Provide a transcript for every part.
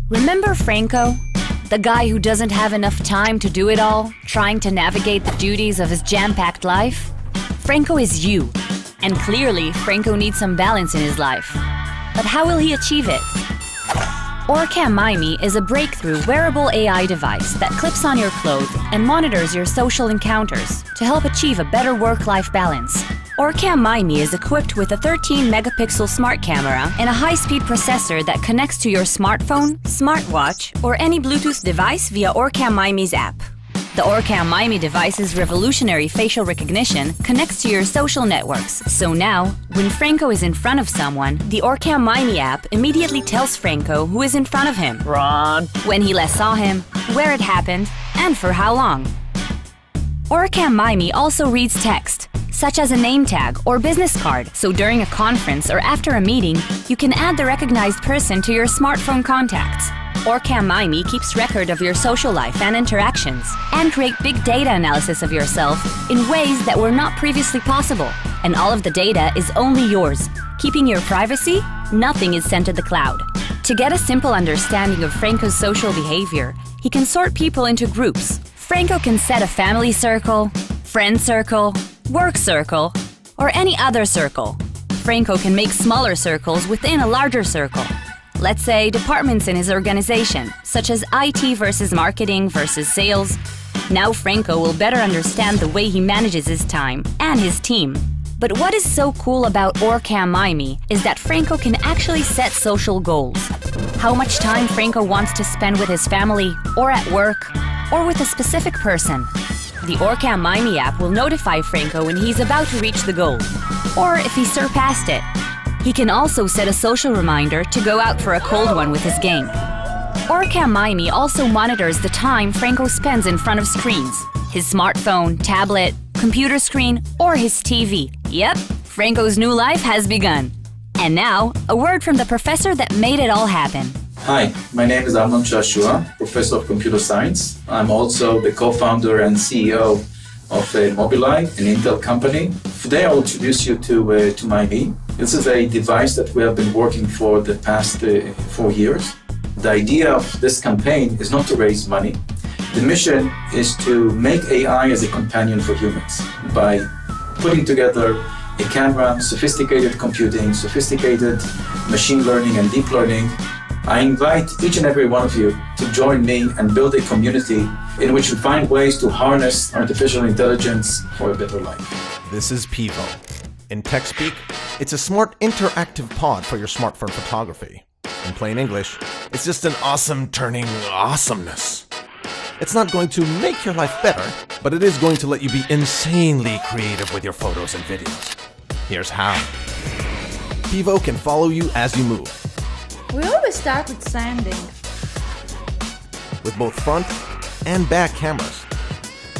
Remember Franco? The guy who doesn't have enough time to do it all, trying to navigate the duties of his jam-packed life? Franco is you. And clearly, Franco needs some balance in his life. But how will he achieve it? Orcam Myme is a breakthrough wearable AI device that clips on your clothes and monitors your social encounters to help achieve a better work-life balance. Orcam Myme is equipped with a 13-megapixel smart camera and a high-speed processor that connects to your smartphone, smartwatch, or any Bluetooth device via Orcam Myme's app. The Orcam Myme device's revolutionary facial recognition connects to your social networks. So now, when Franco is in front of someone, the Orcam Myme app immediately tells Franco who is in front of him, Ron, when he last saw him, where it happened, and for how long. Orcam Myme also reads text, such as a name tag or business card, so during a conference or after a meeting, you can add the recognized person to your smartphone contacts. Orcam Myme keeps record of your social life and interactions, and create big data analysis of yourself in ways that were not previously possible. And all of the data is only yours. Keeping your privacy, nothing is sent to the cloud. To get a simple understanding of Franco's social behavior, he can sort people into groups. Franco can set a family circle, friend circle, work circle, or any other circle. Franco can make smaller circles within a larger circle. Let's say departments in his organization, such as IT versus marketing versus sales. Now Franco will better understand the way he manages his time and his team. But what is so cool about Orcam Myme is that Franco can actually set social goals. How much time Franco wants to spend with his family, or at work, or with a specific person. The Orcam Myme app will notify Franco when he's about to reach the goal, or if he surpassed it. He can also set a social reminder to go out for a cold one with his gang. Orcam Myme also monitors the time Franco spends in front of screens, his smartphone, tablet, computer screen, or his TV. Yep, Franco's new life has begun. And now, a word from the professor that made it all happen. Hi, my name is Amnon Shashua, Professor of Computer Science. I'm also the co-founder and CEO of Mobileye, an Intel company. Today I will introduce you to Myme. This is a device that we have been working for the past 4 years. The idea of this campaign is not to raise money. The mission is to make AI as a companion for humans by putting together a camera, sophisticated computing, sophisticated machine learning and deep learning. I invite each and every one of you to join me and build a community in which we find ways to harness artificial intelligence for a better life. This is Pivo. In tech speak, it's a smart interactive pod for your smartphone photography. In plain English, it's just an awesome turning awesomeness. It's not going to make your life better, but it is going to let you be insanely creative with your photos and videos. Here's how. Pivo can follow you as you move, We always start with sanding. with both front and back cameras.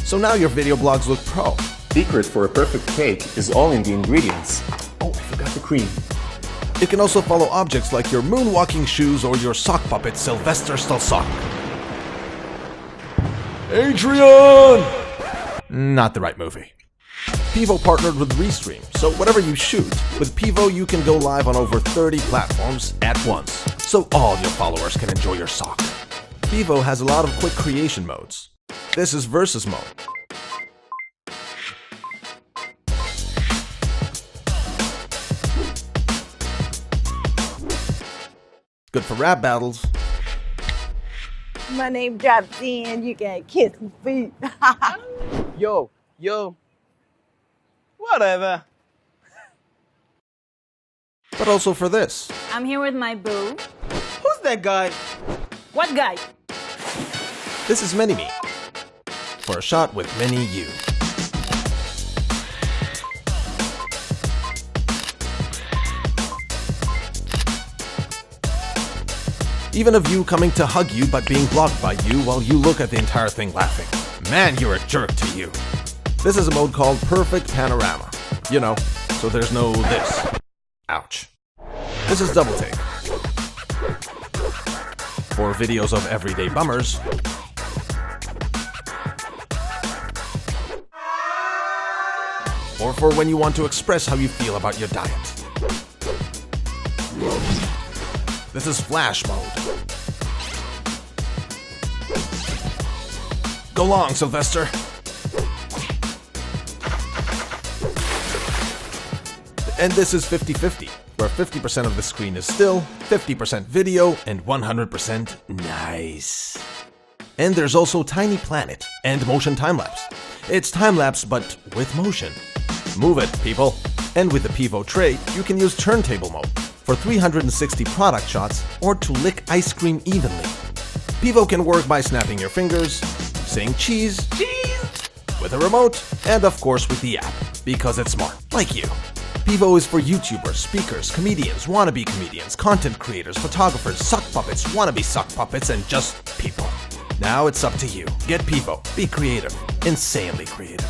So now your video blogs look pro. Secret for a perfect cake is all in the ingredients. Oh, I forgot the cream. It can also follow objects like your moonwalking shoes or your sock puppet Sylvester Stalsock. Adrian! Not the right movie. Pivo partnered with Restream, so whatever you shoot, with Pivo you can go live on over 30 platforms at once, so all your followers can enjoy your sock. Pivo has a lot of quick creation modes. This is Versus Mode. Good for rap battles. My name drops in, you can kiss my feet. yo, whatever. But also for this. I'm here with my boo. Who's that guy? What guy? This is Mini-Me. For a shot with Mini You. Even of you coming to hug you but being blocked by you while you look at the entire thing laughing. Man, you're a jerk to you. This is a mode called Perfect Panorama. You know, so there's no this. Ouch. This is Double Take. For videos of everyday bummers. Or for when you want to express how you feel about your diet. This is Flash Mode. Go long, Sylvester. And this is 50-50, where 50% of the screen is still, 50% video, and 100% nice. And there's also Tiny Planet and Motion Time-Lapse. It's time-lapse, but with motion. Move it, people. And with the Pivo tray, you can use turntable mode for 360 product shots or to lick ice cream evenly. Pivo can work by snapping your fingers, saying cheese, with a remote, and of course with the app, because it's smart, like you. Pivo is for YouTubers, speakers, comedians, wannabe comedians, content creators, photographers, suck puppets, wannabe suck puppets, and just people. Now it's up to you. Get Pivo. Be creative. Insanely creative.